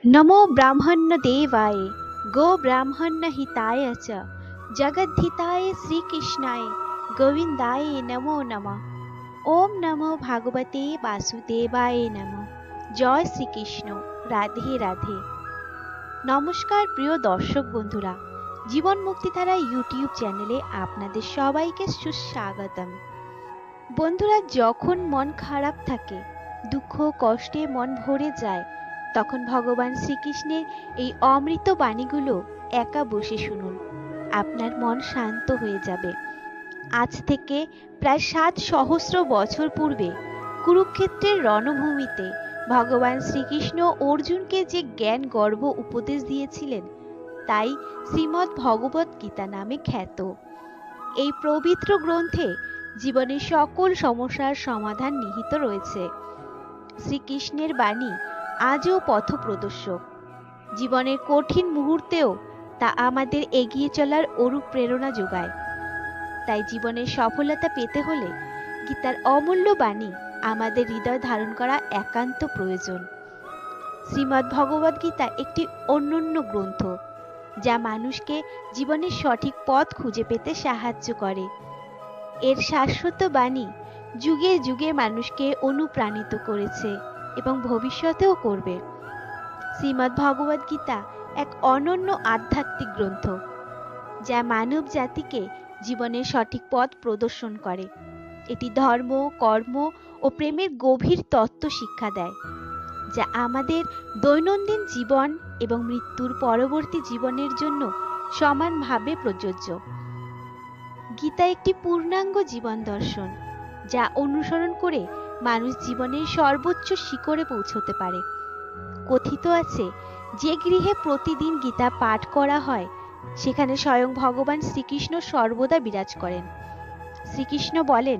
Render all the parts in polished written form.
नमो ब्राह्मण्यदेवाय गो ब्राह्मण्यहिताय च जगद्धिताय श्रीकृष्णाय गोविन्दाय नमो नमः। ओम नमो भागवते বাসুদেবায় নমঃ। জয় শ্রীকৃষ্ণ। রাধে রাধে। নমস্কার প্রিয় দর্শক বন্ধুরা, জীবন মুক্তিধারা ইউটিউব চ্যানেলে আপনাদের সবাইকে সুস্বাগতম। বন্ধুরা, যখন মন খারাপ থাকে, দুঃখ কষ্টে মন ভরে যায়, তখন ভগবান শ্রীকৃষ্ণের এই অমৃত বাণীগুলো একা বসে শুনুন, আপনার মন শান্ত হয়ে যাবে। আজ থেকে প্রায় ৭ সহস্র বছর পূর্বে কুরুক্ষেত্রের রণভূমিতে ভগবান শ্রীকৃষ্ণ অর্জুনকে যে জ্ঞান গর্ভ উপদেশ দিয়েছিলেন, তাই শ্রীমদ্ ভগবত গীতা নামে খ্যাত। এই পবিত্র গ্রন্থে জীবনের সকল সমস্যার সমাধান নিহিত রয়েছে। শ্রীকৃষ্ণের বাণী আজও পথপ্রদর্শক। জীবনের কঠিন মুহূর্তেও তা আমাদের এগিয়ে চলার অনুপ্রেরণা যোগায়। তাই জীবনের সফলতা পেতে হলে গীতার অমূল্য বাণী আমাদের হৃদয় ধারণ করা একান্ত প্রয়োজন। শ্রীমদ্ ভগবদ গীতা একটি অনন্য গ্রন্থ, যা মানুষকে জীবনের সঠিক পথ খুঁজে পেতে সাহায্য করে। এর শাশ্বত বাণী যুগে যুগে মানুষকে অনুপ্রাণিত করেছে এবং ভবিষ্যতেও করবে। শ্রীমদ্ ভগবদ গীতা এক অনন্য আধ্যাত্মিক গ্রন্থ, যা মানব জাতিকে জীবনের সঠিক পথ প্রদর্শন করে। এটি ধর্ম, কর্ম ও প্রেমের গভীর তত্ত্ব শিক্ষা দেয়, যা আমাদের দৈনন্দিন জীবন এবং মৃত্যুর পরবর্তী জীবনের জন্য সমানভাবে প্রযোজ্য। গীতা একটি পূর্ণাঙ্গ জীবন দর্শন, যা অনুসরণ করে মানুষ জীবনের সর্বোচ্চ শিখরে পৌঁছতে পারে। কথিত আছে, যে গৃহে প্রতিদিন গীতা পাঠ করা হয়, সেখানে স্বয়ং ভগবান শ্রীকৃষ্ণ সর্বদা বিরাজ করেন। শ্রীকৃষ্ণ বলেন,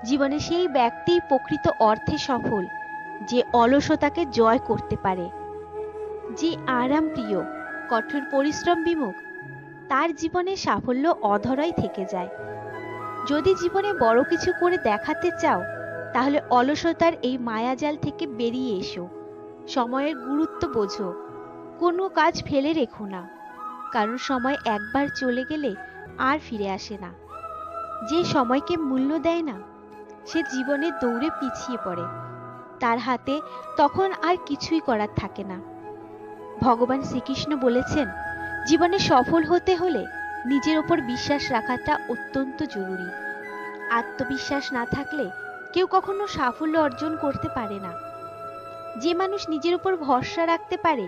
জীবনে সেই ব্যক্তি প্রকৃত অর্থে সফল, যে অলসতাকে জয় করতে পারে, যে আরাম প্রিয়, কঠোর পরিশ্রম বিমুখ, তার জীবনে সাফল্য অধরাই থেকে যায়। যদি জীবনে বড় কিছু করে দেখাতে চাও, তাহলে অলসতার এই মায়াজাল থেকে বেরিয়ে এসো। সময়ের গুরুত্ব বোঝো, কোনো কাজ ফেলে রেখো না, কারণ সময় একবার চলে গেলে আর ফিরে আসে না। যে সময়কে মূল্য দেয় না, সে জীবনে দৌড়ে পিছিয়ে পড়ে, তার হাতে তখন আর কিছুই করার থাকে না। ভগবান শ্রীকৃষ্ণ বলেছেন, জীবনে সফল হতে হলে নিজের ওপর বিশ্বাস রাখাটা অত্যন্ত জরুরি। আত্মবিশ্বাস না থাকলে কেউ কখনো সাফল্য অর্জন করতে পারে না। যে মানুষ নিজের উপর ভরসা রাখতে পারে,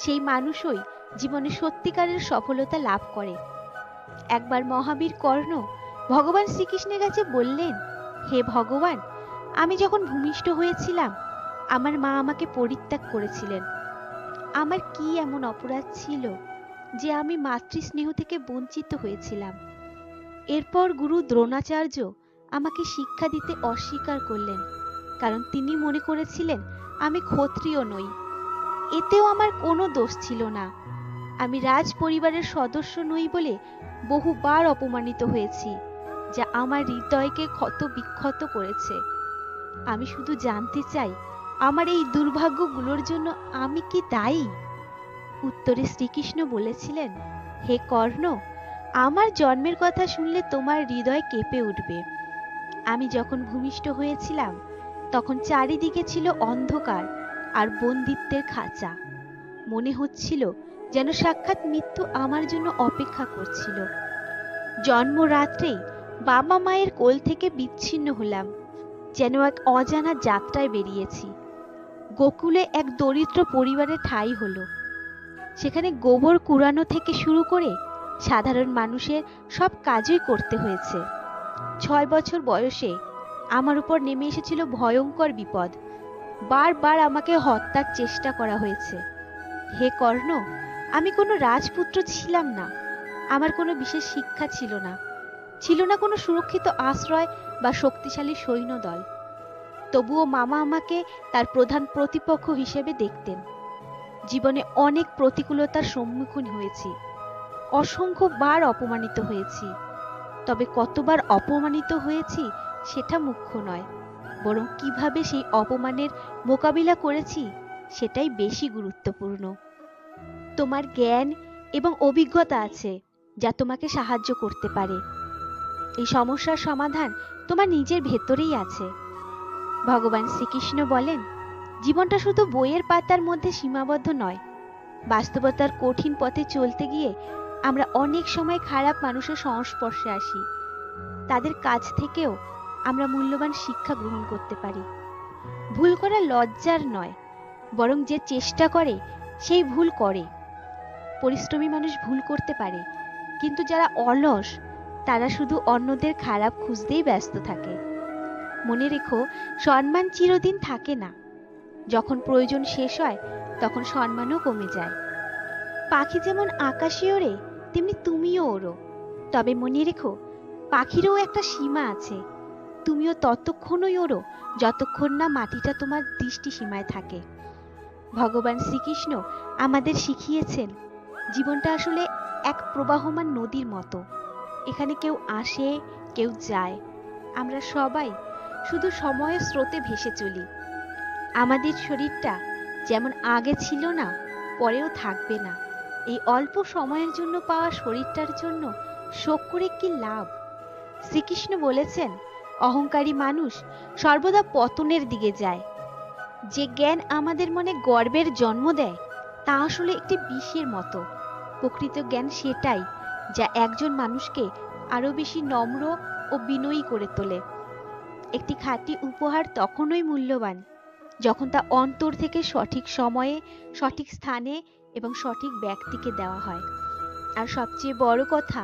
সেই মানুষই জীবনে সত্যিকারের সফলতা লাভ করে। একবার মহাবীর কর্ণ ভগবান শ্রীকৃষ্ণের কাছে বললেন, হে ভগবান, আমি যখন ভূমিষ্ঠ হয়েছিলাম, আমার মা আমাকে পরিত্যাগ করেছিলেন। আমার কি এমন অপরাধ ছিল যে আমি মাতৃস্নেহ থেকে বঞ্চিত হয়েছিলাম? এরপর গুরু দ্রোণাচার্য আমাকে শিক্ষা দিতে অস্বীকার করলেন, কারণ তিনি মনে করেছিলেন আমি ক্ষত্রিয় নই। এতেও আমার কোনো দোষ ছিল না। আমি রাজ পরিবারের সদস্য নই বলে বহুবার অপমানিত হয়েছি, যা আমার হৃদয়কে ক্ষত বিক্ষত করেছে। আমি শুধু জানতে চাই, আমার এই দুর্ভাগ্যগুলোর জন্য আমি কি দায়ী? উত্তরে শ্রীকৃষ্ণ বলেছিলেন, হে কর্ণ, আমার জন্মের কথা শুনলে তোমার হৃদয় কেঁপে উঠবে। আমি যখন ভূমিষ্ঠ হয়েছিলাম, তখন চারিদিকে ছিল অন্ধকার আর বন্দিত্বের খাঁচা। মনে হচ্ছিল যেন সাক্ষাৎ মৃত্যু আমার জন্য অপেক্ষা করছিল। জন্মরাত্রেই বাবা মায়ের কোল থেকে বিচ্ছিন্ন হলাম, যেন এক অজানা যাত্রায় বেরিয়েছি। গোকুলে এক দরিদ্র পরিবারে ঠাঁই হলো। সেখানে গোবর কুড়ানো থেকে শুরু করে সাধারণ মানুষের সব কাজই করতে হয়েছে। ৬ বছর বয়সে আমার উপর নেমে এসেছিল ভয়ঙ্কর বিপদ। বারবার আমাকে হত্যার চেষ্টা করা হয়েছে। হে কর্ণ, আমি কোনো রাজপুত্র ছিলাম না। আমার কোনো বিশেষ শিক্ষা ছিল না, ছিল না কোনো সুরক্ষিত আশ্রয় বা শক্তিশালী সৈন্যদল। তবুও মামা আমাকে তার প্রধান প্রতিপক্ষ হিসেবে দেখতেন। জীবনে অনেক প্রতিকূলতার সম্মুখীন হয়েছি, অসংখ্য বার অপমানিত হয়েছি। তবে কতবার অপমানিত হয়েছি সেটা মুখ্য নয়, বরং কিভাবে সেই অপমানের মোকাবিলা করেছি সেটাই বেশি গুরুত্বপূর্ণ। তোমার জ্ঞান এবং অভিজ্ঞতা আছে যা তোমাকে সাহায্য করতে পারে। এই সমস্যার সমাধান তোমার নিজের ভেতরেই আছে। ভগবান শ্রীকৃষ্ণ বলেন, জীবনটা শুধু বইয়ের পাতার মধ্যে সীমাবদ্ধ নয়। বাস্তবতার কঠিন পথে চলতে গিয়ে আমরা অনেক সময় খারাপ মানুষের সংস্পর্শে আসি। তাদের কাছ থেকেও আমরা মূল্যবান শিক্ষা গ্রহণ করতে পারি। ভুল করা লজ্জার নয়, বরং যে চেষ্টা করে সেই ভুল করে। পরিশ্রমী মানুষ ভুল করতে পারে, কিন্তু যারা অলস তারা শুধু অন্যদের খারাপ খুঁজতেই ব্যস্ত থাকে। মনে রেখো, সম্মান চিরদিন থাকে না। যখন প্রয়োজন শেষ হয় তখন সম্মানও কমে যায়। পাখি যেমন আকাশে ওড়ে, তেমনি তুমিও ওড়ো। তবে মনে রেখো, পাখিরও একটা সীমা আছে। তুমিও ততক্ষণই ওড়ো যতক্ষণ না মাটিটা তোমার দৃষ্টি সীমায় থাকে। ভগবান শ্রীকৃষ্ণ আমাদের শিখিয়েছেন, জীবনটা আসলে এক প্রবাহমান নদীর মতো। এখানে কেউ আসে, কেউ যায়। আমরা সবাই শুধু সময়ের স্রোতে ভেসে চলি। আমাদের শরীরটা যেমন আগে ছিল না, পরেও থাকবে না। এই অল্প সময়ের জন্য পাওয়া শরীরটার জন্য শোক করে কি লাভ? শ্রীকৃষ্ণ বলেছেন, অহংকারী মানুষ সর্বদা পতনের দিকে যায়। যে জ্ঞান আমাদের মনে গর্বের জন্ম দেয় তা আসলে একটি বিষের মতো। প্রকৃত জ্ঞান সেটাই যা একজন মানুষকে আরো বেশি নম্র ও বিনয়ী করে তোলে। একটি খাঁটি উপহার তখনই মূল্যবান যখন তা অন্তর থেকে সঠিক সময়ে, সঠিক স্থানে এবং সঠিক ব্যক্তিকে দেওয়া হয়। আর সবচেয়ে বড় কথা,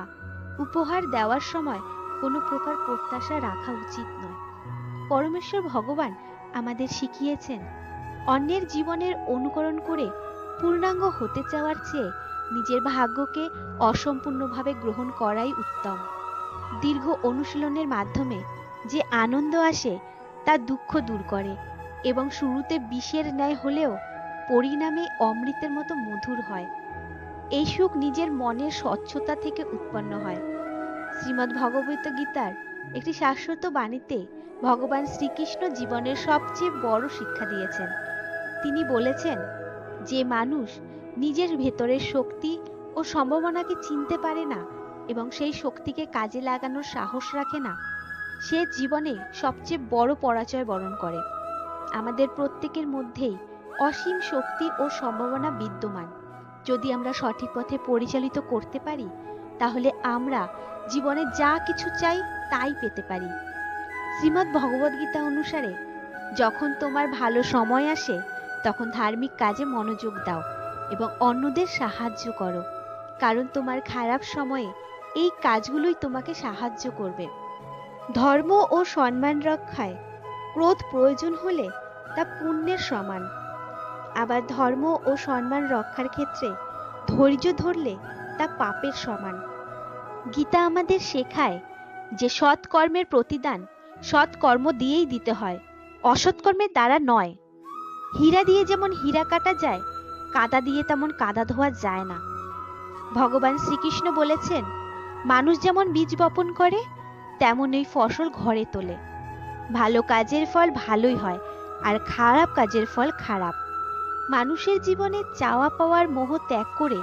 উপহার দেওয়ার সময় কোনো প্রকার প্রত্যাশা রাখা উচিত নয়। পরমেশ্বর ভগবান আমাদের শিখিয়েছেন, অন্যের জীবনের অনুকরণ করে পূর্ণাঙ্গ হতে চাওয়ার চেয়ে নিজের ভাগ্যকে অসম্পূর্ণভাবে গ্রহণ করাই উত্তম। দীর্ঘ অনুশীলনের মাধ্যমে যে আনন্দ আসে তা দুঃখ দূর করে এবং শুরুতে বিষের ন্যায় হলেও পরিণামে অমৃতের মতো মধুর হয়। এই সুখ নিজের মনের স্বচ্ছতা থেকে উৎপন্ন হয়। শ্রীমদ্ ভগবত গীতার একটি শাশ্বত বাণীতে ভগবান শ্রীকৃষ্ণ জীবনের সবচেয়ে বড় শিক্ষা দিয়েছেন। তিনি বলেছেন, যে মানুষ নিজের ভেতরের শক্তি ও সম্ভাবনাকে চিনতে পারে না এবং সেই শক্তিকে কাজে লাগানোর সাহস রাখে না, সে জীবনে সবচেয়ে বড় পরাজয় বরণ করে। আমাদের প্রত্যেকের মধ্যেই অসীম শক্তি ও সম্ভাবনা বিদ্যমান। যদি আমরা সঠিক পথে পরিচালিত করতে পারি, তাহলে আমরা জীবনে যা কিছু চাই তাই পেতে পারি। শ্রীমদ্ ভগবদ গীতা অনুসারে, যখন তোমার ভালো সময় আসে তখন ধার্মিক কাজে মনোযোগ দাও এবং অন্যদের সাহায্য করো, কারণ তোমার খারাপ সময়ে এই কাজগুলোই তোমাকে সাহায্য করবে। ধর্ম ও সম্মান রক্ষায় ক্রোধ প্রয়োজন হলে তা পুণ্যের সমান। আবার ধর্ম ও সম্মান রক্ষার ক্ষেত্রে ধৈর্য ধরলে তা পাপের সমান। গীতা আমাদের শেখায় যে সৎ কর্মের প্রতিদান সৎ কর্ম দিয়েই দিতে হয়, অসৎ কর্মের দ্বারা নয়। হীরা দিয়ে যেমন হীরা কাটা যায়, কাদা দিয়ে তেমন কাদা ধোয়া যায় না। ভগবান শ্রীকৃষ্ণ বলেছেন, মানুষ যেমন বীজ বপন করে তেমনই ফসল ঘরে তোলে। ভালো কাজের ফল ভালোই হয় আর খারাপ কাজের ফল খারাপ। মানুষের জীবনে চাওয়া পাওয়ার মোহ ত্যাগ করে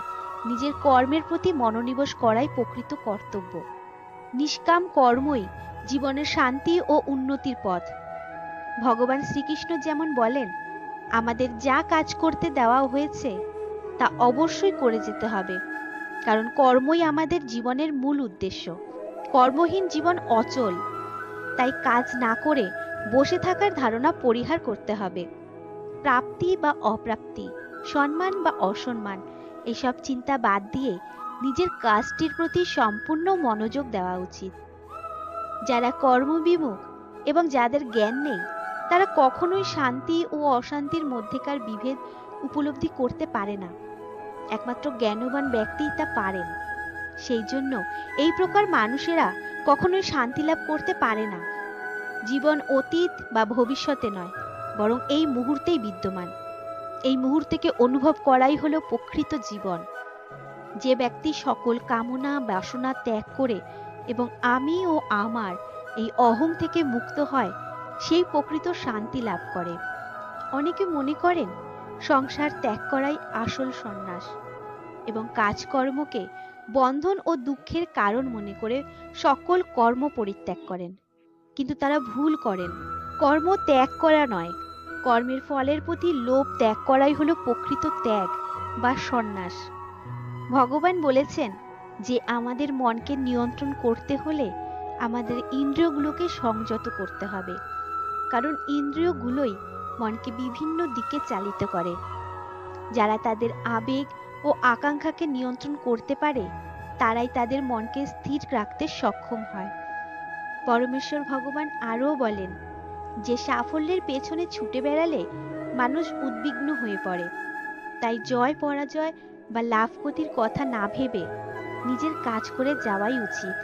নিজের কর্মের প্রতি মনোনিবেশ করাই প্রকৃত কর্তব্য। নিষ্কাম কর্মই জীবনের শান্তি ও উন্নতির পথ। ভগবান শ্রীকৃষ্ণ যেমন বলেন, আমাদের যা কাজ করতে দেওয়া হয়েছে তা অবশ্যই করে যেতে হবে, কারণ কর্মই আমাদের জীবনের মূল উদ্দেশ্য। কর্মহীন জীবন অচল। তাই কাজ না করে বসে থাকার ধারণা পরিহার করতে হবে। প্রাপ্তি বা অপ্রাপ্তি, সম্মান বা অসম্মান, এসব চিন্তা বাদ দিয়ে নিজের কাজটির প্রতি সম্পূর্ণ মনোযোগ দেওয়া উচিত। যারা কর্মবিমুখ এবং যাদের জ্ঞান নেই, তারা কখনোই শান্তি ও অশান্তির মধ্যেকার বিভেদ উপলব্ধি করতে পারে না। একমাত্র জ্ঞানবান ব্যক্তিই তা পারেন। সেই জন্য এই প্রকার মানুষেরা কখনোই শান্তি লাভ করতে পারে না। জীবন অতীত বা ভবিষ্যতে নয়, বরং এই মুহূর্তেই বিদ্যমান। এই মুহূর্তকে অনুভব করাই হলো প্রকৃত জীবন। যে ব্যক্তি সকল কামনা বাসনা ত্যাগ করে এবং আমি ও আমার এই অহং থেকে মুক্ত হয়, সেই প্রকৃত শান্তি লাভ করে। অনেকে মনে করেন সংসার ত্যাগ করাই আসল সন্ন্যাস, এবং কাজকর্মকে বন্ধন ও দুঃখের কারণ মনে করে সকল কর্ম পরিত্যাগ করেন। কিন্তু তারা ভুল করেন। কর্ম ত্যাগ করা নয়, কর্মের ফলের প্রতি লোভ ত্যাগ করাই হলো প্রকৃত ত্যাগ বা সন্ন্যাস। ভগবান বলেছেন যে আমাদের মনকে নিয়ন্ত্রণ করতে হলে আমাদের ইন্দ্রিয়গুলোকে সংযত করতে হবে, কারণ ইন্দ্রিয়গুলোই মনকে বিভিন্ন দিকে চালিত করে। যারা তাদের আবেগ ও আকাঙ্ক্ষাকে নিয়ন্ত্রণ করতে পারে তারাই তাদের মনকে স্থির রাখতে সক্ষম হয়। পরমেশ্বর ভগবান আরও বলেন যে সাফল্যের পেছনে ছুটে বেড়ালে মানুষ উদ্বিগ্ন হয়ে পড়ে। তাই জয় পরাজয় বা লাভ ক্ষতির কথা না ভেবে নিজের কাজ করে যাওয়াই উচিত।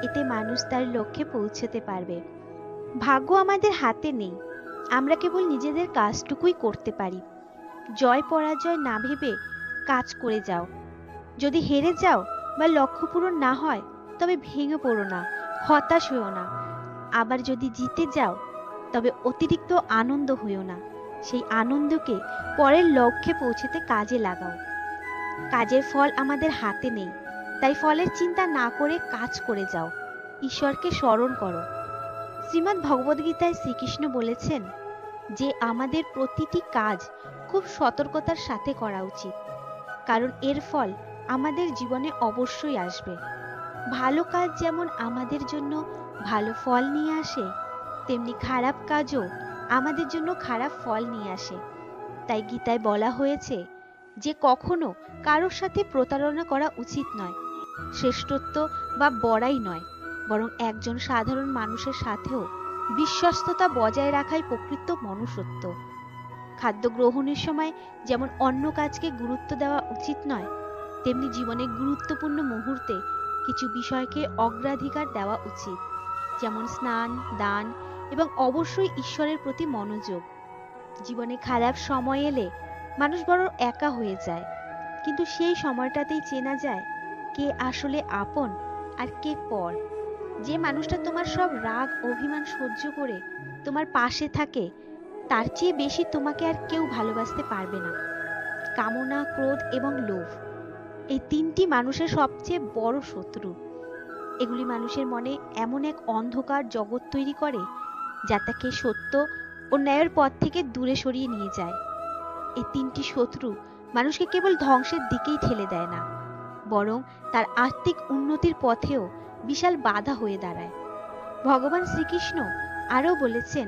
এতে মানুষ তার লক্ষ্যে পৌঁছতে পারবে। ভাগ্য আমাদের হাতে নেই, আমরা কেবল নিজেদের কাজটুকুই করতে পারি। জয় পরাজয় না ভেবে কাজ করে যাও। যদি হেরে যাও বা লক্ষ্য পূরণ না হয় তবে ভেঙে পড়ো না, হতাশ হইও না। আবার যদি জিতে যাও তবে অতিরিক্ত আনন্দ হইও না, সেই আনন্দকে পরের লক্ষ্যে পৌঁছতে কাজে লাগাও। কাজের ফল আমাদের হাতে নেই, তাই ফলের চিন্তা না করে কাজ করে যাও, ঈশ্বরকে স্মরণ করো। শ্রীমদ্ ভগবদ্গীতায় শ্রীকৃষ্ণ বলেছেন যে আমাদের প্রতিটি কাজ খুব সতর্কতার সাথে করা উচিত, কারণ এর ফল আমাদের জীবনে অবশ্যই আসবে। ভালো কাজ যেমন আমাদের জন্য ভালো ফল নিয়ে আসে, তেমনি খারাপ কাজও আমাদের জন্য খারাপ ফল নিয়ে আসে। তাই গীতায় বলা হয়েছে যে কখনো কারোর সাথে প্রতারণা করা উচিত নয়। শ্রেষ্ঠত্ব বা বড়াই নয়, বরং একজন সাধারণ মানুষের সাথেও বিশ্বস্ততা বজায় রাখাই প্রকৃত মনুষ্যত্ব। খাদ্য গ্রহণের সময় যেমন অন্য কাজকে গুরুত্ব দেওয়া উচিত নয়, তেমনি জীবনের গুরুত্বপূর্ণ মুহূর্তে কিছু বিষয়কে অগ্রাধিকার দেওয়া উচিত, যেমন স্নান, দান এবং অবশ্যই ঈশ্বরের প্রতি মনোযোগ। জীবনে খারাপ সময় এলে মানুষ বড় একা হয়ে যায়, কিন্তু সেই সময়টাতেই চেনা যায় কে আসলে আপন আর কে পর। যে মানুষটা তোমার সব রাগ অভিমান সহ্য করে তোমার পাশে থাকে, তার চেয়ে বেশি তোমাকে আর কেউ ভালোবাসতে পারবে না। কামনা, ক্রোধ এবং লোভ, এই তিনটি মানুষের সবচেয়ে বড় শত্রু। এগুলি মানুষের মনে এমন এক অন্ধকার জগৎ তৈরি করে যা তাকে সত্য ও ন্যায়ের পথ থেকে দূরে সরিয়ে নিয়ে যায়। এই তিনটি শত্রু মানুষকে কেবল ধ্বংসের দিকেই ঠেলে দেয় না, বরং তার আত্মিক উন্নতির পথেও বিশাল বাধা হয়ে দাঁড়ায়। ভগবান শ্রীকৃষ্ণ আরও বলেছেন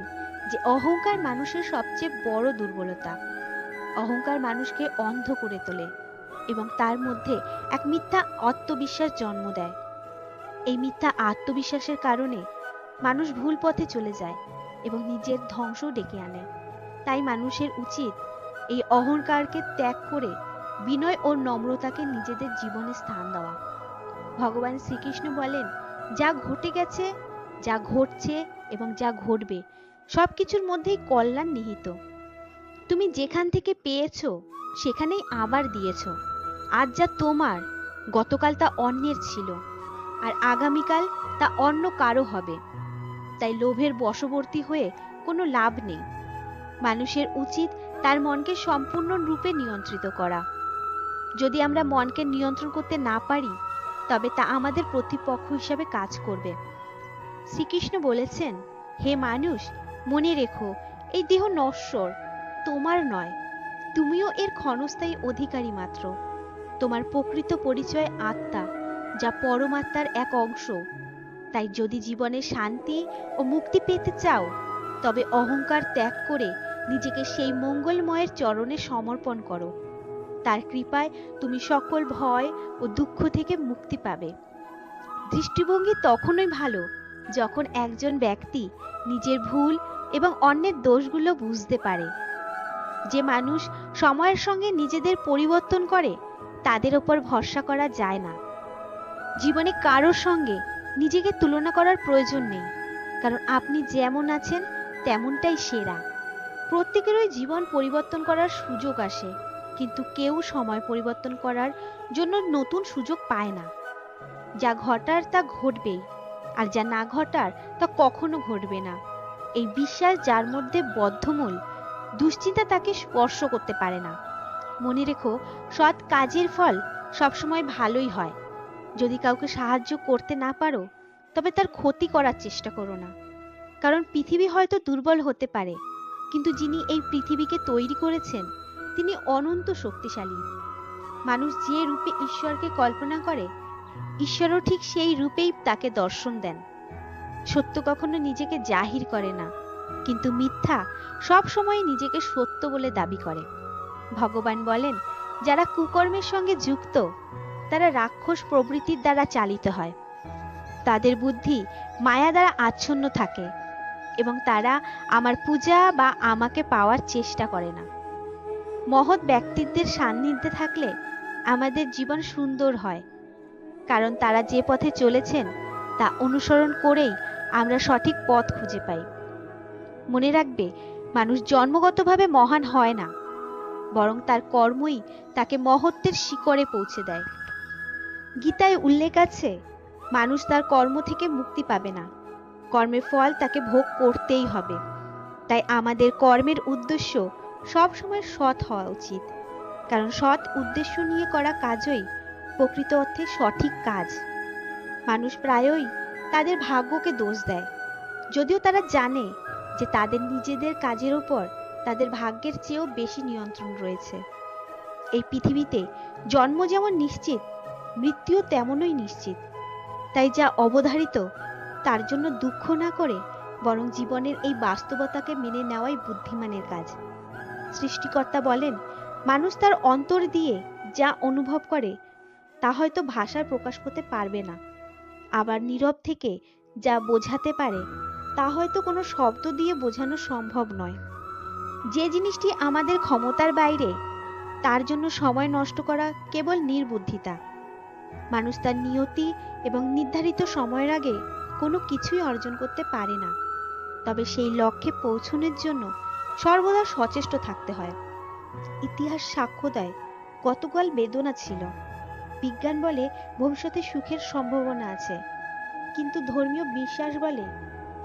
যে অহংকার মানুষের সবচেয়ে বড় দুর্বলতা। অহংকার মানুষকে অন্ধ করে তোলে এবং তার মধ্যে এক মিথ্যা আত্মবিশ্বাস জন্ম দেয়। এই মিথ্যা আত্মবিশ্বাসের কারণে মানুষ ভুল পথে চলে যায় এবং নিজের ধ্বংস ডেকে আনে। তাই মানুষের উচিত এই অহংকারকে ত্যাগ করে বিনয় ও নম্রতাকে নিজেদের জীবনে স্থান দেওয়া। ভগবান শ্রীকৃষ্ণ বলেন, যা ঘটে গেছে, যা ঘটছে এবং যা ঘটবে সবকিছুর মধ্যেই কল্যাণ নিহিত। তুমি যেখান থেকে পেয়েছো সেখানেই আবার দিয়েছো। আজ যা তোমার, গতকাল তা অন্যের ছিল, আর আগামীকাল তা অন্য কারো হবে। তাই লোভের বশবর্তী হয়ে কোনো লাভ নেই। মানুষের উচিত তার মনকে সম্পূর্ণ রূপে নিয়ন্ত্রিত করা। যদি আমরা মনকে নিয়ন্ত্রণ করতে না পারি তবে তা আমাদের প্রতিপক্ষ হিসাবে কাজ করবে। শ্রীকৃষ্ণ বলেছেন, হে মানুষ, মনে রেখো এই দেহ নশ্বর, তোমার নয়। তুমিও এর ক্ষণস্থায়ী অধিকারী মাত্র। তোমার প্রকৃত পরিচয় আত্মা, যা পরমাত্মার এক অংশ। তাই যদি জীবনে শান্তি ও মুক্তি পেতে চাও তবে অহংকার ত্যাগ করে নিজেকে সেই মঙ্গলময়ের চরণে সমর্পণ করো। তার কৃপায় তুমি সকল ভয় ও দুঃখ থেকে মুক্তি পাবে। দৃষ্টিভঙ্গি তখনই ভালো যখন একজন ব্যক্তি নিজের ভুল এবং অন্যের দোষগুলো বুঝতে পারে। যে মানুষ সময়ের সঙ্গে নিজেদের পরিবর্তন করে তাদের ওপর ভরসা করা যায় না। জীবনে কারোর সঙ্গে নিজেকে তুলনা করার প্রয়োজন নেই, কারণ আপনি যেমন আছেন তেমনটাই সেরা। প্রত্যেকেরই জীবন পরিবর্তন করার সুযোগ আসে, কিন্তু কেউ সময় পরিবর্তন করার জন্য নতুন সুযোগ পায় না। যা ঘটার তা ঘটবেই, আর যা না ঘটার তা কখনো ঘটবে না। এই বিশ্বাস যার মধ্যে বদ্ধমূল, দুশ্চিন্তা তাকে স্পর্শ করতে পারে না। মনে রেখো, সৎ কাজের ফল সবসময় ভালোই হয়। যদি কাউকে সাহায্য করতে না পারো, তবে তার ক্ষতি করার চেষ্টা করো না। কারণ পৃথিবী হয়তো দুর্বল হতে পারে, কিন্তু যিনি এই পৃথিবীকে তৈরি করেছেন তিনি অনন্ত শক্তিশালী। মানুষ যে রূপে ঈশ্বরকে কল্পনা করে, ঈশ্বরও ঠিক সেই রূপেই তাকে দর্শন দেন। সত্য কখনো নিজেকে জাহির করে না, কিন্তু মিথ্যা সব সময় নিজেকে সত্য বলে দাবি করে। ভগবান বলেন, যারা কুকর্মের সঙ্গে যুক্ত তারা রাক্ষস প্রবৃত্তির দ্বারা চালিত হয়। তাদের বুদ্ধি মায়া দ্বারা আচ্ছন্ন থাকে এবং তারা আমার পূজা বা আমাকে পাওয়ার চেষ্টা করে না। মহৎ ব্যক্তিত্বের সান্নিধ্যে থাকলে আমাদের জীবন সুন্দর হয়, কারণ তারা যে পথে চলেছেন তা অনুসরণ করেই আমরা সঠিক পথ খুঁজে পাই। মনে রাখবে, মানুষ জন্মগতভাবে মহান হয় না, বরং তার কর্মই তাকে মহত্বের শিখরে পৌঁছে দেয়। গীতায় উল্লেখ আছে, মানুষ তার কর্ম থেকে মুক্তি পাবে না, কর্মের ফল তাকে ভোগ করতেই হবে। তাই আমাদের কর্মের উদ্দেশ্য সব সময় সৎ হওয়া উচিত, কারণ সৎ উদ্দেশ্য নিয়ে করা কাজই প্রকৃত অর্থে সঠিক কাজ। মানুষ প্রায়ই তাদের ভাগ্যকে দোষ দেয়, যদিও তারা জানে যে তাদের নিজেদের কাজের উপর তাদের ভাগ্যের চেয়েও বেশি নিয়ন্ত্রণ রয়েছে। এই পৃথিবীতে জন্ম যেমন নিশ্চিত, মৃত্যুও তেমনই নিশ্চিত। তাই যা অবধারিত তার জন্য দুঃখ না করে বরং জীবনের এই বাস্তবতাকে মেনে নেওয়াই বুদ্ধিমানের কাজ। সৃষ্টিকর্তা বলেন, মানুষ তার অন্তর দিয়ে যা অনুভব করে তা হয়তো ভাষায় প্রকাশ করতে পারবে না, আবার নীরব থেকে যা বোঝাতে পারে তা হয়তো কোনো শব্দ দিয়ে বোঝানো সম্ভব নয়। যে জিনিসটি আমাদের ক্ষমতার বাইরে তার জন্য সময় নষ্ট করা কেবল নির্বুদ্ধিতা। মানুষ তার নিয়তি এবং নির্ধারিত সময়ের আগে কোনো কিছুই অর্জন করতে পারে না, তবে সেই লক্ষ্যে পৌঁছানোর জন্য সর্বদা সচেষ্ট থাকতে হয়। ইতিহাস সাক্ষ্য দেয় গতকাল বেদনা ছিল, বিজ্ঞান বলে ভবিষ্যতে সুখের সম্ভাবনা আছে, কিন্তু ধর্মীয় বিশ্বাস বলে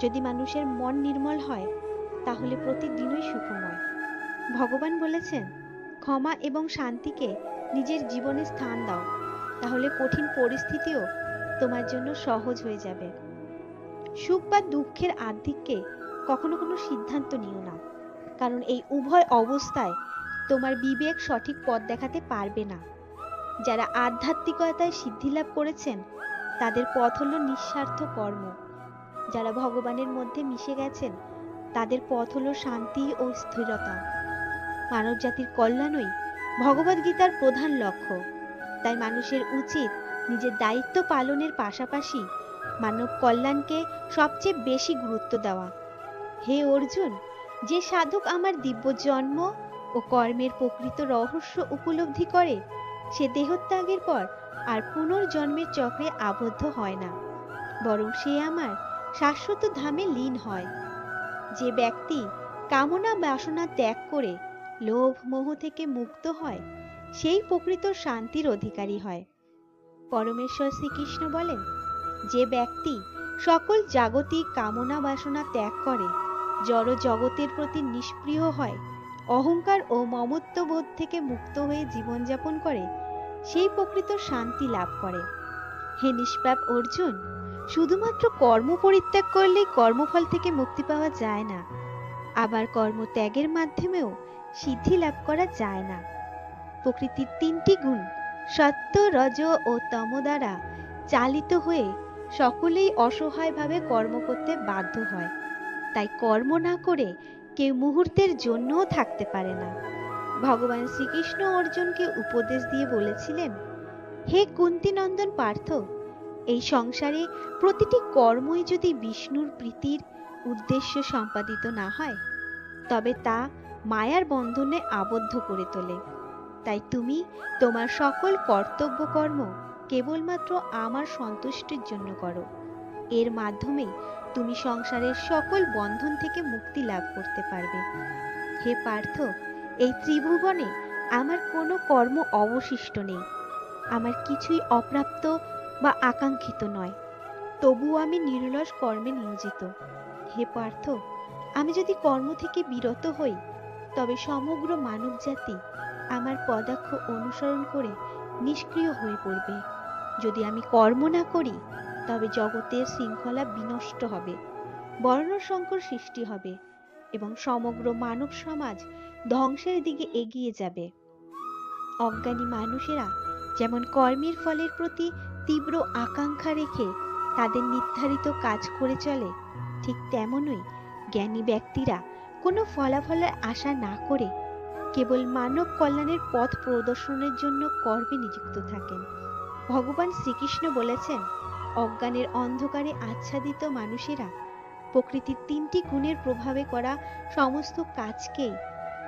যদি মানুষের মন নির্মল হয় তাহলে প্রতিদিনই সুখময়। ভগবান বলেছেন, ক্ষমা এবং শান্তিকে নিজের জীবনে স্থান দাও, তাহলে কঠিন পরিস্থিতিও তোমার জন্য সহজ হয়ে যাবে। সুখ বা দুঃখের আধিক্যে কখনো কোনো সিদ্ধান্ত নিও না, কারণ এই উভয় অবস্থায় তোমার বিবেক সঠিক পথ দেখাতে পারবে না। যারা আধ্যাত্মিকতায় সিদ্ধিলাভ করেছেন তাদের পথ হলো নিঃস্বার্থ কর্ম। যারা ভগবানের মধ্যে মিশে গেছেন তাদের পথ হলো শান্তি ও স্থিরতা। মানব জাতির কল্যাণই ভগবদ্গীতার প্রধান লক্ষ্য। তাই মানুষের উচিত নিজের দায়িত্ব পালনের পাশাপাশি মানব কল্যাণকে সবচেয়ে বেশি গুরুত্ব দেওয়া। হে অর্জুন, যে সাধক আমার দিব্য জন্ম ও কর্মের প্রকৃত রহস্য উপলব্ধি করে সে দেহত্যাগের পর আর পুনর্জন্মের চক্রে আবদ্ধ হয় না, বরং সে আমার শাশ্বত ধামে লীন হয়। যে ব্যক্তি কামনা বাসনা ত্যাগ করে লোভ মোহ থেকে মুক্ত হয় সেই প্রকৃত শান্তির অধিকারী হয়। পরমেশ্বর শ্রীকৃষ্ণ বলেন, যে ব্যক্তি সকল জাগতিক কামনা বাসনা ত্যাগ করে, জড় জগতের প্রতি নিষ্প্রিয় হয়, অহংকার ও মমত্ববোধ থেকে মুক্ত হয়ে জীবনযাপন করে, সেই প্রকৃত শান্তি লাভ করে। হে নিষ্পাপ অর্জুন, শুধুমাত্র কর্ম পরিত্যাগ করলেই কর্মফল থেকে মুক্তি পাওয়া যায় না, আবার কর্ম ত্যাগের মাধ্যমেও সিদ্ধি লাভ করা যায় না। প্রকৃতির তিনটি গুণ সত্য, রজ ও তম দ্বারা চালিত হয়ে সকলেই অসহায়ভাবে কর্ম করতে বাধ্য হয়। তাই কর্ম না করে কেউ মুহূর্তের জন্যও থাকতে পারে না। ভগবান শ্রীকৃষ্ণ অর্জুনকে উপদেশ দিয়ে বলেছিলেন, হে কুন্তিনন্দন পার্থ, এই সংসারে প্রতিটি কর্মই যদি বিষ্ণুর প্রীতির উদ্দেশ্য সম্পাদিত না হয় তবে তা মায়ার বন্ধনে আবদ্ধ করে তোলে। তাই তুমি তোমার সকল কর্তব্য কর্ম কেবলমাত্র আমার সন্তুষ্টির জন্য করো। এর মাধ্যমে তুমি সংসারের সকল বন্ধন থেকে মুক্তি লাভ করতে পারবে। হে পার্থ, এই ত্রিভুবনে আমার কোনো কর্ম অবশিষ্ট নেই, আমার কিছুই অপ্রাপ্ত বা আকাঙ্ক্ষিত নয়, তবুও আমি নিরলস কর্মে নিয়োজিত। হে পার্থ, আমি যদি কর্ম থেকে বিরত হই তবে সমগ্র মানব জাতি আমার পদাঙ্ক অনুসরণ করে নিষ্ক্রিয় হয়ে পড়বে। যদি আমি কর্ম না করি তবে জগতের শৃঙ্খলা বিনষ্ট হবে, বর্ণসংকর সৃষ্টি হবে এবং সমগ্র মানব সমাজ ধ্বংসের দিকে এগিয়ে যাবে। অজ্ঞানী মানুষেরা যেমন কর্মের ফলের প্রতি তীব্র আকাঙ্ক্ষা রেখে তাদের নির্ধারিত কাজ করে চলে, ঠিক তেমনই জ্ঞানী ব্যক্তিরা কোনো ফলাফলের আশা না করে কেবল মানব কল্যাণের পথ প্রদর্শনের জন্য কর্মে নিযুক্ত থাকেন। ভগবান শ্রীকৃষ্ণ বলেছেন, অজ্ঞানের অন্ধকারে আচ্ছাদিত মানুষেরা প্রকৃতির 3টি গুণের প্রভাবে করা সমস্ত কাজকেই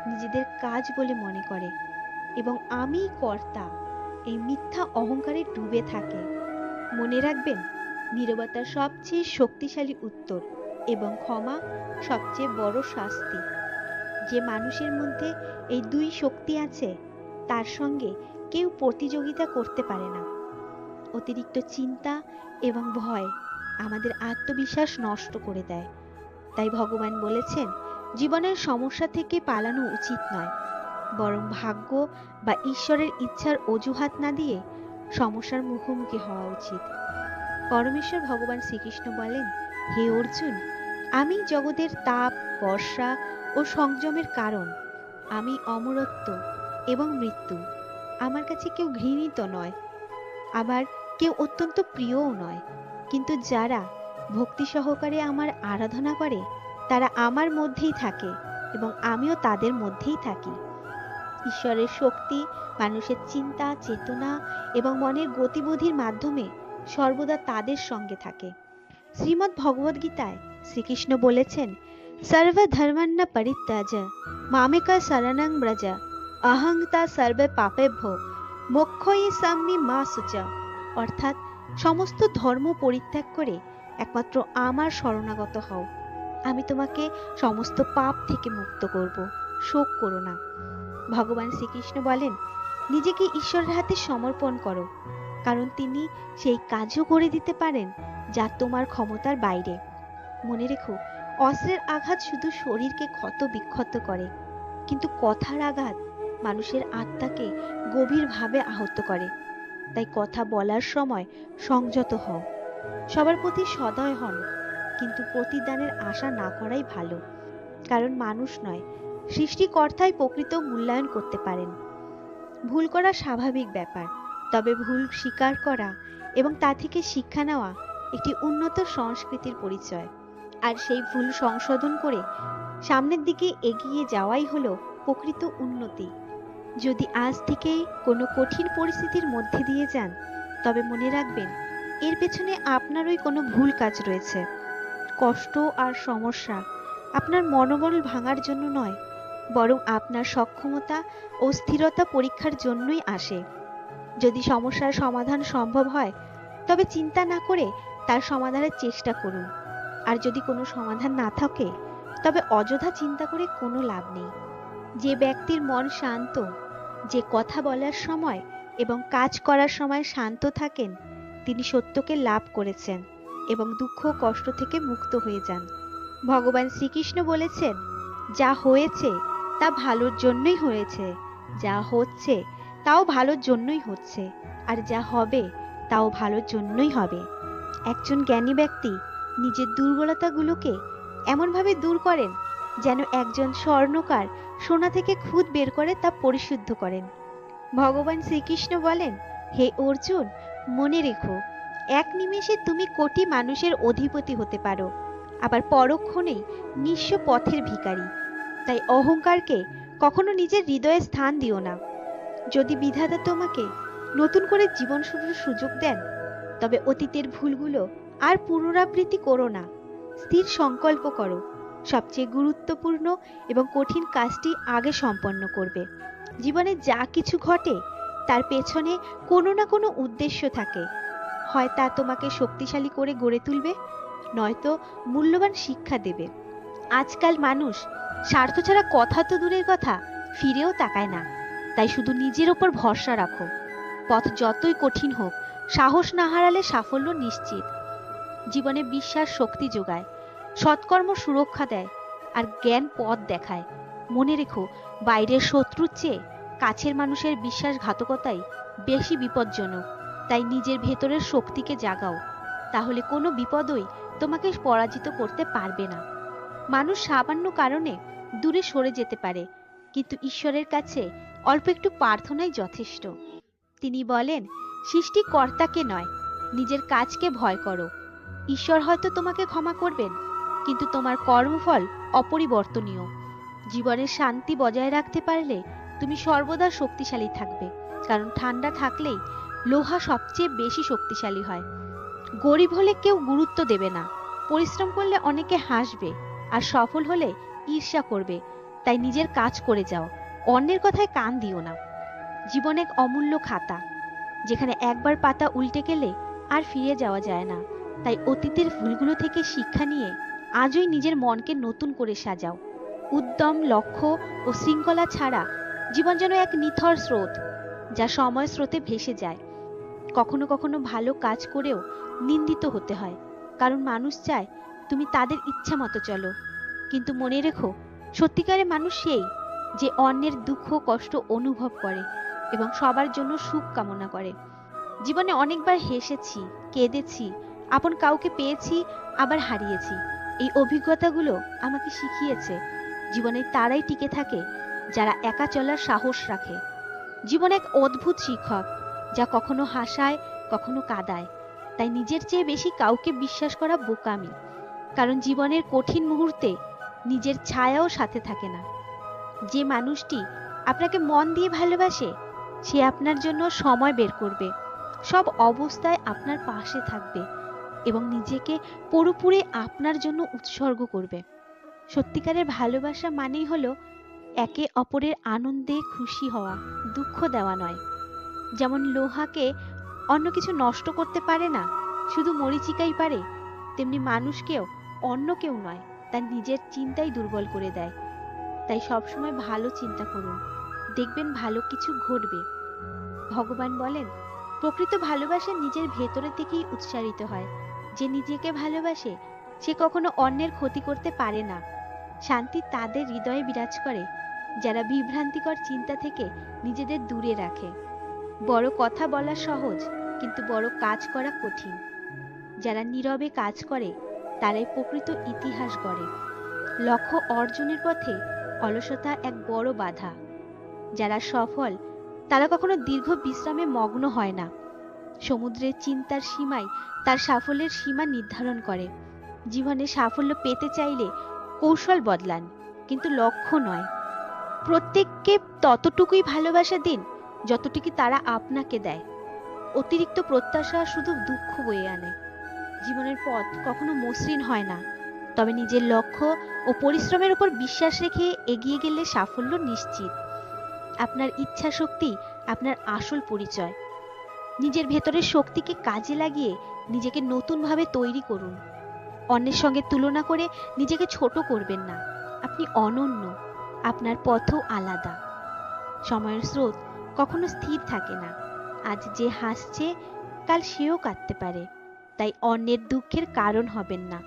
নিজেদের কাজ বলে মনে করে এবং আমিই কর্তা এই মিথ্যা অহংকারে ডুবে থাকে। মনে রাখবেন, নীরবতা সবচেয়ে শক্তিশালী উত্তর এবং ক্ষমা সবচেয়ে বড় শাস্তি। যে মানুষের মধ্যে এই 2 শক্তি আছে তার সঙ্গে কেউ প্রতিযোগিতা করতে পারে না। অতিরিক্ত চিন্তা এবং ভয় আমাদের আত্মবিশ্বাস নষ্ট করে দেয়। তাই ভগবান বলেছেন, জীবনের সমস্যা থেকে পালানো উচিত নয়, বরং ভাগ্য বা ঈশ্বরের ইচ্ছার অজুহাত না দিয়ে সমস্যার মুখোমুখি হওয়া উচিত। পরমেশ্বর ভগবান শ্রীকৃষ্ণ বলেন, হে অর্জুন, আমি জগতের তাপ, বর্ষা ও সংযমের কারণ। আমি অমরত্ব এবং মৃত্যু। আমার কাছে কেউ ঘৃণিত নয়, আবার কেউ অত্যন্ত প্রিয়ও নয়, কিন্তু যারা ভক্তি সহকারে আমার আরাধনা করে তারা আমার মধ্যেই থাকে এবং আমিও তাদের মধ্যেই থাকি। ঈশ্বরের শক্তি মানুষের চিন্তা, চেতনা এবং মনের গতিবিধির মাধ্যমে সর্বদা তাদের সঙ্গে থাকে। শ্রীমদ্ ভগবদ গীতায় শ্রীকৃষ্ণ বলেছেন, সর্বধর্মান্ন পরিত্যাজ মামেকা শরণং ব্রজ অহং তা সর্বে পাপেভ্যো মোক্ষয়ে সাম্মি মা শুচ। অর্থাৎ সমস্ত ধর্ম পরিত্যাগ করে একমাত্র আমার শরণাগত হও, আমি তোমাকে সমস্ত পাপ থেকে মুক্ত করব, শোক করো না। ভগবান শ্রীকৃষ্ণ বলেন, নিজেকে ঈশ্বরের হাতে সমর্পণ করো, কারণ তিনি সেই কাজও করে দিতে পারেন যা তোমার ক্ষমতার বাইরে। মনে রেখো, অস্ত্রের আঘাত শুধু শরীরকে ক্ষত বিক্ষত করে, কিন্তু কথার আঘাত মানুষের আত্মাকে গভীরভাবে আহত করে। তাই কথা বলার সময় সংযত হও, সবার প্রতি সদয় হন, কিন্তু প্রতিদানের আশা না করাই ভালো। কারণ মানুষ নয়, সৃষ্টিকর্তাই প্রকৃত মূল্যায়ন করতে পারেন। ভুল করা স্বাভাবিক ব্যাপার, তবে ভুল স্বীকার করা এবং তা থেকে শিক্ষা নেওয়া একটি উন্নত সংস্কৃতির পরিচয়। আর সেই ভুল সংশোধন করে সামনের দিকে এগিয়ে যাওয়াই হলো প্রকৃত উন্নতি। যদি আজ থেকেই কোনো কঠিন পরিস্থিতির মধ্যে দিয়ে যান, তবে মনে রাখবেন, এর পেছনে আপনারই কোনো ভুল কাজ রয়েছে। কষ্ট আর সমস্যা আপনার মনোবল ভাঙার জন্য নয়, বরং আপনার সক্ষমতা ও স্থিরতা পরীক্ষার জন্যই আসে। যদি সমস্যার সমাধান সম্ভব হয়, তবে চিন্তা না করে তার সমাধানের চেষ্টা করুন। আর যদি কোনো সমাধান না থাকে, তবে অযথা চিন্তা করে কোনো লাভ নেই। যে ব্যক্তির মন শান্ত, যে কথা বলার সময় এবং কাজ করার সময় শান্ত থাকেন, তিনি সত্যকে লাভ করেছেন এবং দুঃখ কষ্ট থেকে মুক্ত হয়ে যান। ভগবান শ্রীকৃষ্ণ বলেছেন, যা হয়েছে তা ভালোর জন্যই হয়েছে, যা হচ্ছে তাও ভালোর জন্যই হচ্ছে, আর যা হবে তাও ভালোর জন্যই হবে। একজন জ্ঞানী ব্যক্তি নিজের দুর্বলতাগুলোকে এমনভাবে দূর করেন যেন একজন স্বর্ণকার সোনা থেকে খুদ বের করে তা পরিশুদ্ধ করেন। ভগবান শ্রীকৃষ্ণ বলেন, হে অর্জুন, মনে রেখো, এক নিমেষে তুমি কোটি মানুষের অধিপতি হতে পারো, আবার পরক্ষণেই নিঃস্ব পথের ভিখারি। তাই অহংকারকে কখনো নিজের হৃদয়ে স্থান দিও না। যদি বিধাতা তোমাকে নতুন করে জীবন শুরুর সুযোগ দেন, তবে অতীতের ভুলগুলো আর পুনরাবৃত্তি করো না। স্থির সংকল্প করো, সবচেয়ে গুরুত্বপূর্ণ এবং কঠিন কাজটি আগে সম্পন্ন করবে। জীবনে যা কিছু ঘটে তার পেছনে কোনো না কোনো উদ্দেশ্য থাকে, হয় তা তোমাকে শক্তিশালী করে গড়ে তুলবে, নয়তো মূল্যবান শিক্ষা দেবে। আজকাল মানুষ স্বার্থ ছাড়া কথা তো দূরের কথা, ফিরেও তাকায় না। তাই শুধু নিজের ওপর ভরসা রাখো। পথ যতই কঠিন হোক, সাহস না হারালে সাফল্য নিশ্চিত। জীবনে বিশ্বাস শক্তি যোগায়, সৎকর্ম সুরক্ষা দেয়, আর জ্ঞান পথ দেখায়। মনে রেখো, বাইরের শত্রুর চেয়ে কাছের মানুষের বিশ্বাসঘাতকতাই বেশি বিপজ্জনক। তাই নিজের ভেতরের শক্তিকে জাগাও, তাহলে কোনো বিপদই তোমাকে পরাজিত করতে পারবে না। মানুষ সামান্য কারণে দূরে সরে যেতে পারে, কিন্তু ঈশ্বরের কাছে অল্প একটু প্রার্থনাই যথেষ্ট। তিনি বলেন, সৃষ্টিকর্তাকে নয়, নিজের কাজকে ভয় করো। ঈশ্বর হয়তো তোমাকে ক্ষমা করবেন, কিন্তু তোমার কর্মফল অপরিবর্তনীয়। জীবনের শান্তি বজায় রাখতে পারলে তুমি সর্বদা শক্তিশালী থাকবে, কারণ ঠান্ডা থাকলেই লোহা সবচেয়ে বেশি শক্তিশালী হয়। গরিব হলে কেউ গুরুত্ব দেবে না, পরিশ্রম করলে অনেকে হাসবে, আর সফল হলে ঈর্ষা করবে। তাই নিজের কাজ করে যাও, অন্যের কথায় কান দিও না। জীবন এক অমূল্য খাতা, যেখানে একবার পাতা উল্টে গেলে আর ফিরে যাওয়া যায় না। তাই অতীতের ভুলগুলো থেকে শিক্ষা নিয়ে আজই নিজের মনকে নতুন করে সাজাও। উদ্যম, লক্ষ্য ও শৃঙ্খলা ছাড়া জীবন যেন এক নিথর স্রোত, যা সময় স্রোতে ভেসে যায়। কখনো কখনো ভালো কাজ করেও নিন্দিত হতে হয়, কারণ মানুষ চায় তুমি তাদের ইচ্ছা মতো চলো। কিন্তু মনে রেখো, সত্যিকারের মানুষ সেই যে অন্যের দুঃখ কষ্ট অনুভব করে এবং সবার জন্য সুখ কামনা করে। জীবনে অনেকবার হেসেছি, কেঁদেছি, আপন কাউকে পেয়েছি, আবার হারিয়েছি। এই অভিজ্ঞতাগুলো আমাকে শিখিয়েছে জীবনে তারাই টিকে থাকে যারা একা চলার সাহস রাখে। জীবন এক অদ্ভুত শিক্ষক, যা কখনো হাসায়, কখনো কাঁদায়। তাই নিজের চেয়ে বেশি কাউকে বিশ্বাস করা বোকামি, কারণ জীবনের কঠিন মুহূর্তে নিজের ছায়াও সাথে থাকে না। যে মানুষটি আপনাকে মন দিয়ে ভালোবাসে, সে আপনার জন্য সময় বের করবে, সব অবস্থায় আপনার পাশে থাকবে এবং নিজেকে পুরোপুরি আপনার জন্য উৎসর্গ করবে। সত্যিকারের ভালোবাসা মানেই হলো একে অপরের আনন্দে খুশি হওয়া, দুঃখ দেওয়া নয়। যেমন লোহাকে অন্য কিছু নষ্ট করতে পারে না, শুধু মরিচিকাই পারে, তেমনি মানুষকেও অন্য কেউ নয়, তার নিজের চিন্তাই দুর্বল করে দেয়। তাই সবসময় ভালো চিন্তা করুন, দেখবেন ভালো কিছু ঘটবে। ভগবান বলেন, প্রকৃত ভালোবাসা নিজের ভেতরে থেকেই উৎসারিত হয়। যে নিজেকে ভালোবাসে সে কখনো অন্যের ক্ষতি করতে পারে না। শান্তি তাদের হৃদয়ে বিরাজ করে যারা বিভ্রান্তিকর চিন্তা থেকে নিজেদের দূরে রাখে। বড় কথা বলা সহজ, কিন্তু বড় কাজ করা কঠিন। যারা নীরবে কাজ করে তারাই প্রকৃত ইতিহাস গড়ে। লক্ষ্য অর্জনের পথে অলসতা এক বড় বাধা। যারা সফল তারা কখনো দীর্ঘ বিশ্রামে মগ্ন হয় না। সমুদ্রের চিন্তার সীমাই তার সাফল্যের সীমা নির্ধারণ করে। জীবনে সাফল্য পেতে চাইলে কৌশল বদলান, কিন্তু লক্ষ্য নয়। প্রত্যেককে ততটুকুই ভালোবাসা দিন যতটুকু তারা আপনাকে দেয়। অতিরিক্ত প্রত্যাশা শুধু দুঃখ বয়ে আনে। জীবনের পথ কখনো মসৃণ হয় না, তবে নিজের লক্ষ্য ও পরিশ্রমের উপর বিশ্বাস রেখে এগিয়ে গেলে সাফল্য নিশ্চিত। আপনার ইচ্ছা শক্তি আপনার আসল পরিচয়। নিজের ভেতরের শক্তিকে কাজে লাগিয়ে নিজেকে নতুনভাবে তৈরি করুন। অন্যের সঙ্গে তুলনা করে নিজেকে ছোট করবেন না। আপনি অনন্য, আপনার পথও আলাদা। সময়ের স্রোত কখনো স্থির থাকে না। আজ যে হাসছে কাল সেও কাঁদতে পারে। তাই অন্যের দুঃখের কারণ হবেন না,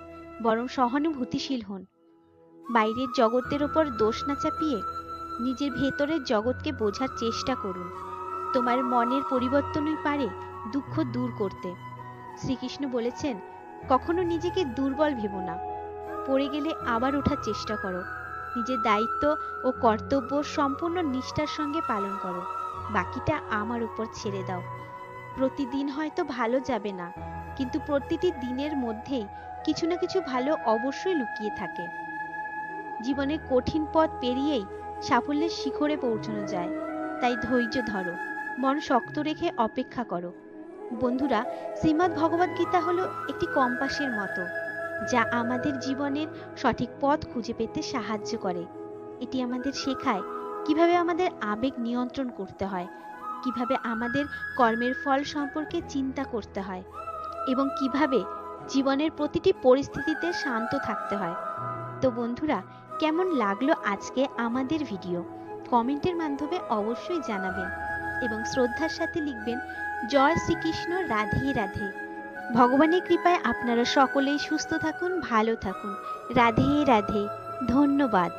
বরং সহানুভূতিশীল হন। বাইরের জগতের ওপর দোষ না চাপিয়ে নিজের ভেতরের জগৎকে বোঝার চেষ্টা করুন। তোমার মনের পরিবর্তনই পারে দুঃখ দূর করতে। শ্রীকৃষ্ণ বলেছেন, কখনো নিজেকে দুর্বল ভেবো না। পড়ে গেলে আবার ওঠার চেষ্টা করো। নিজের দায়িত্ব ও কর্তব্য সম্পূর্ণ নিষ্ঠার সঙ্গে পালন করো। বাকিটা আমার উপর ছেড়ে দাও। প্রতিদিন হয়তো ভালো যাবে না, কিন্তু প্রতিটি দিনের মধ্যেই কিছু না কিছু ভালো অবশ্যই লুকিয়ে থাকে। জীবনের কঠিন পথ পেরিয়েই সাফল্যের শিখরে পৌঁছানো যায়। তাই ধৈর্য ধরো, মন শক্ত রেখে অপেক্ষা করো। বন্ধুরা, শ্রীমদ্ ভগবদ গীতা হলো একটি কম্পাসের মতো, যা আমাদের জীবনের সঠিক পথ খুঁজে পেতে সাহায্য করে। এটি আমাদের শেখায় কিভাবে আমাদের আবেগ নিয়ন্ত্রণ করতে হয়, কিভাবে আমাদের কর্মের ফল সম্পর্কে চিন্তা করতে হয় এবং কিভাবে জীবনের প্রতিটি পরিস্থিতিতে শান্ত থাকতে হয়। তো বন্ধুরা, কেমন লাগলো আজকে আমাদের ভিডিও? কমেন্টের মাধ্যমে অবশ্যই জানাবেন এবং শ্রদ্ধার সাথে লিখবেন, জয় শ্রীকৃষ্ণ, রাধে রাধে। ভগবানের কৃপায় আপনারা সকলেই সুস্থ থাকুন, ভালো থাকুন। রাধে রাধে। ধন্যবাদ।